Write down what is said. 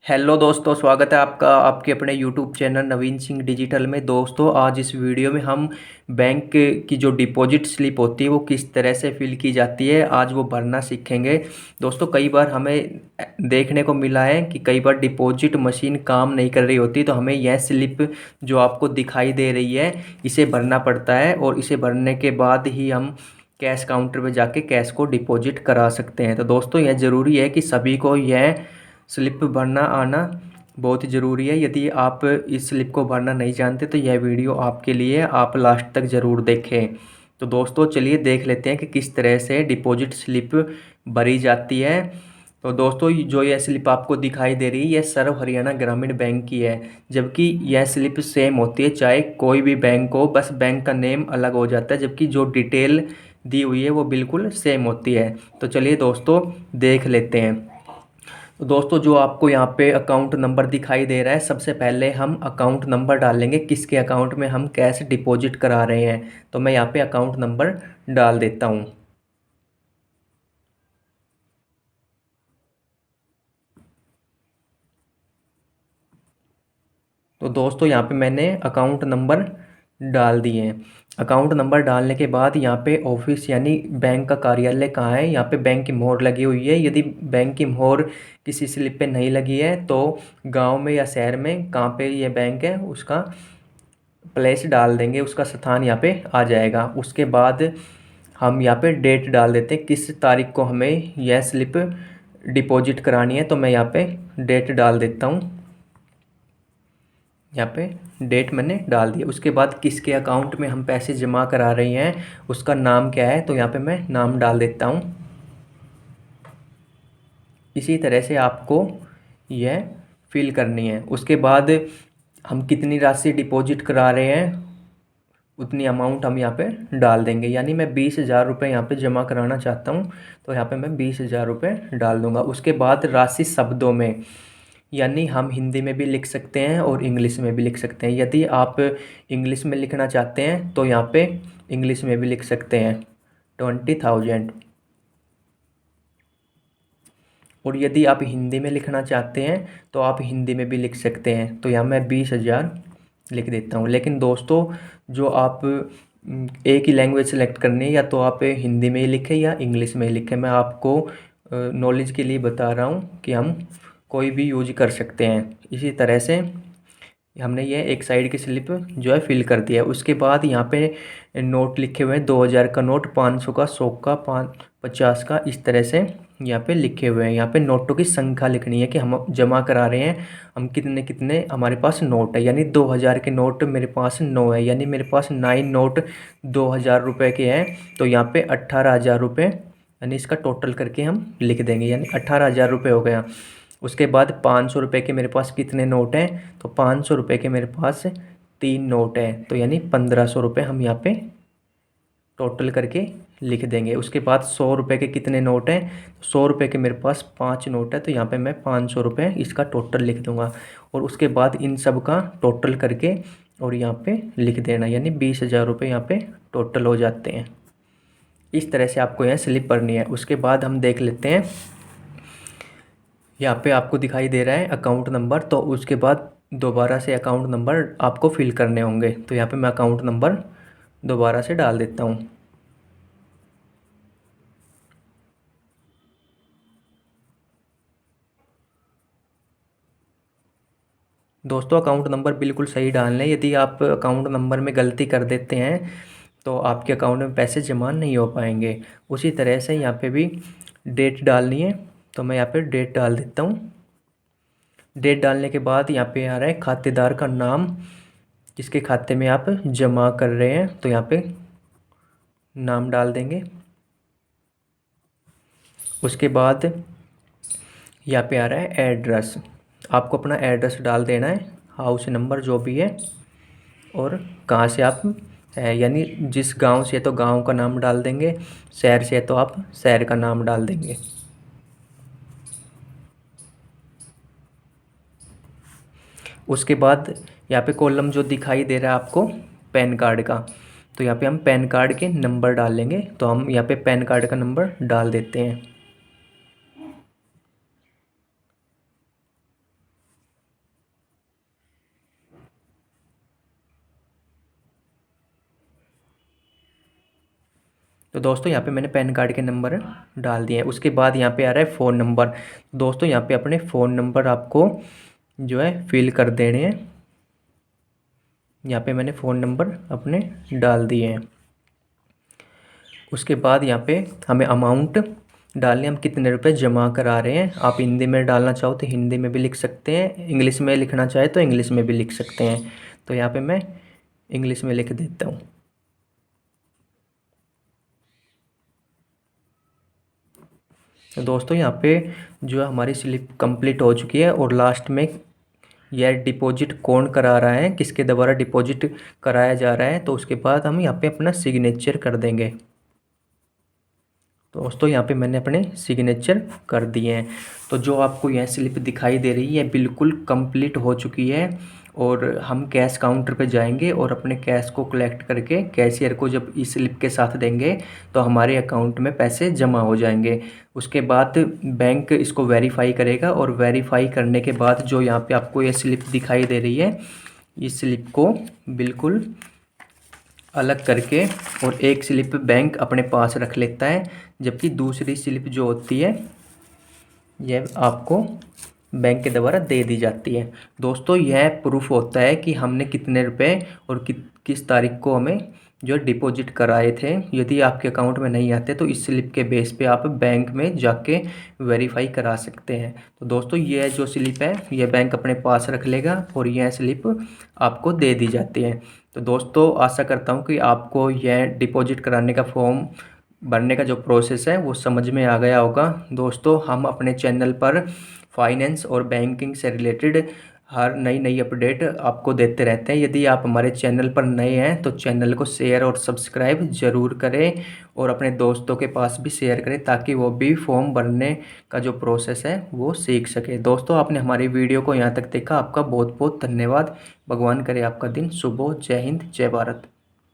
Hello दोस्तों, स्वागत है आपका आपके अपने यूट्यूब चैनल नवीन सिंह डिजिटल में। दोस्तों, आज इस वीडियो में हम बैंक की जो डिपॉजिट स्लिप होती है वो किस तरह से फिल की जाती है, आज वो भरना सीखेंगे। दोस्तों, कई बार हमें देखने को मिला है कि कई बार डिपॉजिट मशीन काम नहीं कर रही होती, तो हमें यह स्लिप जो आपको दिखाई दे रही है इसे भरना पड़ता है, और इसे भरने के बाद ही हम कैश काउंटर पे जाके कैश को डिपॉजिट करा सकते हैं। तो दोस्तों, यह ज़रूरी है कि सभी को यह स्लिप भरना आना बहुत ज़रूरी है। यदि आप इस स्लिप को भरना नहीं जानते तो यह वीडियो आपके लिए, आप लास्ट तक ज़रूर देखें। तो दोस्तों, चलिए देख लेते हैं कि किस तरह से डिपॉजिट स्लिप भरी जाती है। तो दोस्तों, जो यह स्लिप आपको दिखाई दे रही है यह सर्व हरियाणा ग्रामीण बैंक की है, जबकि यह स्लिप सेम होती है चाहे कोई भी बैंक हो, बस बैंक का नेम अलग हो जाता है, जबकि जो डिटेल दी हुई है वो बिल्कुल सेम होती है। तो चलिए दोस्तों देख लेते हैं। तो दोस्तों, जो आपको यहाँ पे अकाउंट नंबर दिखाई दे रहा है, सबसे पहले हम अकाउंट नंबर डालेंगे किसके अकाउंट में हम कैश डिपॉजिट करा रहे हैं। तो मैं यहाँ पे अकाउंट नंबर डाल देता हूँ। तो दोस्तों, यहाँ पे मैंने अकाउंट नंबर डाल दिए हैं। अकाउंट नंबर डालने के बाद यहाँ पे ऑफिस यानी बैंक का कार्यालय कहाँ है, यहाँ पे बैंक की मोहर लगी हुई है। यदि बैंक की मोहर किसी स्लिप पे नहीं लगी है तो गांव में या शहर में कहाँ पे ये बैंक है उसका प्लेस डाल देंगे, उसका स्थान यहाँ पे आ जाएगा। उसके बाद हम यहाँ पे डेट डाल देते हैं किस तारीख को हमें यह स्लिप डिपॉजिट करानी है। तो मैं यहाँ पे डेट डाल देता हूँ। यहाँ पे डेट मैंने डाल दिया। उसके बाद किसके अकाउंट में हम पैसे जमा करा रहे हैं, उसका नाम क्या है, तो यहाँ पे मैं नाम डाल देता हूँ। इसी तरह से आपको यह फिल करनी है। उसके बाद हम कितनी राशि डिपॉजिट करा रहे हैं उतनी अमाउंट हम यहाँ पे डाल देंगे। यानी मैं 20,000 रुपये यहाँ पे जमा कराना चाहता हूँ, तो यहाँ पे मैं 20,000 रुपये डाल दूँगा। उसके बाद राशि शब्दों में, यानी हम हिंदी में भी लिख सकते हैं और इंग्लिश में भी लिख सकते हैं। यदि आप इंग्लिश में लिखना चाहते हैं तो यहाँ पे इंग्लिश में भी लिख सकते हैं 20,000। और यदि आप हिंदी में लिखना चाहते हैं तो आप हिंदी में भी लिख सकते हैं। तो यहाँ मैं 20,000 लिख देता हूँ। लेकिन दोस्तों, जो आप एक ही लैंग्वेज सेलेक्ट करनी है, या तो आप हिंदी में ही लिखें या इंग्लिश में ही लिखें। मैं आपको नॉलेज के लिए बता रहा हूँ कि हम कोई भी यूज कर सकते हैं। इसी तरह से हमने ये एक साइड की स्लिप जो है फिल कर दिया है। उसके बाद यहाँ पे नोट लिखे हुए हैं, 2,000 का नोट, 500 का, 100 का, 50 का, इस तरह से यहाँ पे लिखे हुए हैं। यहाँ पे नोटों की संख्या लिखनी है कि हम जमा करा रहे हैं, हम कितने कितने हमारे पास नोट है। यानी 2,000 के नोट मेरे पास 9 है, यानी मेरे पास 9 नोट 2,000 रुपये के हैं। तो यहाँ पे 18,000 रुपये, यानी इसका टोटल करके हम लिख देंगे, यानी 18,000 रुपये हो गया। उसके बाद 500 रुपये के मेरे पास कितने नोट हैं, तो 500 रुपये के मेरे पास 3 नोट हैं, तो यानी 1,500 रुपये हम यहाँ पे टोटल करके लिख देंगे। उसके बाद 100 रुपये के कितने नोट हैं, 100 रुपये के मेरे पास 5 नोट है, तो यहाँ पे मैं 500 रुपये इसका टोटल लिख दूँगा। और उसके बाद इन सब का टोटल करके और यहाँ पे लिख देना, यानी 20,000 रुपये यहाँ पे टोटल हो जाते हैं। इस तरह से आपको यहाँ स्लिप भरनी है। उसके बाद हम देख लेते हैं, यहाँ पे आपको दिखाई दे रहा है अकाउंट नंबर। तो उसके बाद दोबारा से अकाउंट नंबर आपको फिल करने होंगे। तो यहाँ पे मैं अकाउंट नंबर दोबारा से डाल देता हूँ। दोस्तों, अकाउंट नंबर बिल्कुल सही डालना है। यदि आप अकाउंट नंबर में गलती कर देते हैं तो आपके अकाउंट में पैसे जमा नहीं हो पाएंगे। उसी तरह से यहाँ पे भी डेट डालनी है। तो मैं यहाँ पे डेट डाल देता हूँ। डेट डालने के बाद यहाँ पे आ रहा है खातेदार का नाम, जिसके खाते में आप जमा कर रहे हैं, तो यहाँ पे नाम डाल देंगे। उसके बाद यहाँ पे आ रहा है एड्रेस, आपको अपना एड्रेस डाल देना है, हाउस नंबर जो भी है, और कहाँ से आप है, यानी जिस गांव से है तो गांव का नाम डाल देंगे, शहर से है तो आप शहर का नाम डाल देंगे। उसके बाद यहाँ पे कॉलम जो दिखाई दे रहा है आपको पैन कार्ड का, तो यहाँ पे हम पैन कार्ड के नंबर डालेंगे। तो हम यहाँ पे पैन कार्ड का नंबर डाल देते हैं। तो दोस्तों यहाँ पे मैंने पैन कार्ड के नंबर डाल दिए हैं। उसके बाद यहाँ पे आ रहा है फ़ोन नंबर। दोस्तों यहाँ पे अपने फ़ोन नंबर आपको जो है फिल कर देने हैं। यहाँ पे मैंने फ़ोन नंबर अपने डाल दिए हैं। उसके बाद यहाँ पे हमें अमाउंट डालने, हम कितने रुपए जमा करा रहे हैं। आप हिंदी में डालना चाहो तो हिंदी में भी लिख सकते हैं, इंग्लिश में लिखना चाहे तो इंग्लिश में भी लिख सकते हैं। तो यहाँ पे मैं इंग्लिश में लिख देता हूँ। तो दोस्तों यहाँ पे जो है हमारी स्लिप कंप्लीट हो चुकी है और लास्ट में यह डिपॉजिट कौन करा रहा है, किसके द्वारा डिपॉजिट कराया जा रहा है, तो उसके बाद हम यहाँ पे अपना सिग्नेचर कर देंगे। तो दोस्तों यहाँ पे मैंने अपने सिग्नेचर कर दिए हैं। तो जो आपको यह स्लिप दिखाई दे रही है बिल्कुल कंप्लीट हो चुकी है। और हम कैश काउंटर पे जाएंगे और अपने कैश को कलेक्ट करके कैशियर को जब इस स्लिप के साथ देंगे तो हमारे अकाउंट में पैसे जमा हो जाएंगे। उसके बाद बैंक इसको वेरीफाई करेगा और वेरीफाई करने के बाद जो यहाँ पे आपको ये स्लिप दिखाई दे रही है, इस स्लिप को बिल्कुल अलग करके और एक स्लिप बैंक अपने पास रख लेता है, जबकि दूसरी स्लिप जो होती है यह आपको बैंक के द्वारा दे दी जाती है। दोस्तों यह प्रूफ होता है कि हमने कितने रुपए और किस तारीख को हमें जो डिपॉजिट कराए थे। यदि आपके अकाउंट में नहीं आते तो इस स्लिप के बेस पे आप बैंक में जाके वेरीफाई करा सकते हैं। तो दोस्तों यह जो स्लिप है यह बैंक अपने पास रख लेगा और यह स्लिप आपको दे दी जाती है। तो दोस्तों आशा करता हूँ कि आपको यह डिपॉजिट कराने का फॉर्म भरने का जो प्रोसेस है वो समझ में आ गया होगा। दोस्तों हम अपने चैनल पर फाइनेंस और बैंकिंग से रिलेटेड हर नई अपडेट आपको देते रहते हैं। यदि आप हमारे चैनल पर नए हैं तो चैनल को शेयर और सब्सक्राइब ज़रूर करें और अपने दोस्तों के पास भी शेयर करें ताकि वो भी फॉर्म भरने का जो प्रोसेस है वो सीख सके। दोस्तों आपने हमारी वीडियो को यहाँ तक देखा, आपका बहुत बहुत धन्यवाद। भगवान करे आपका दिन शुभ हो। जय हिंद, जय भारत।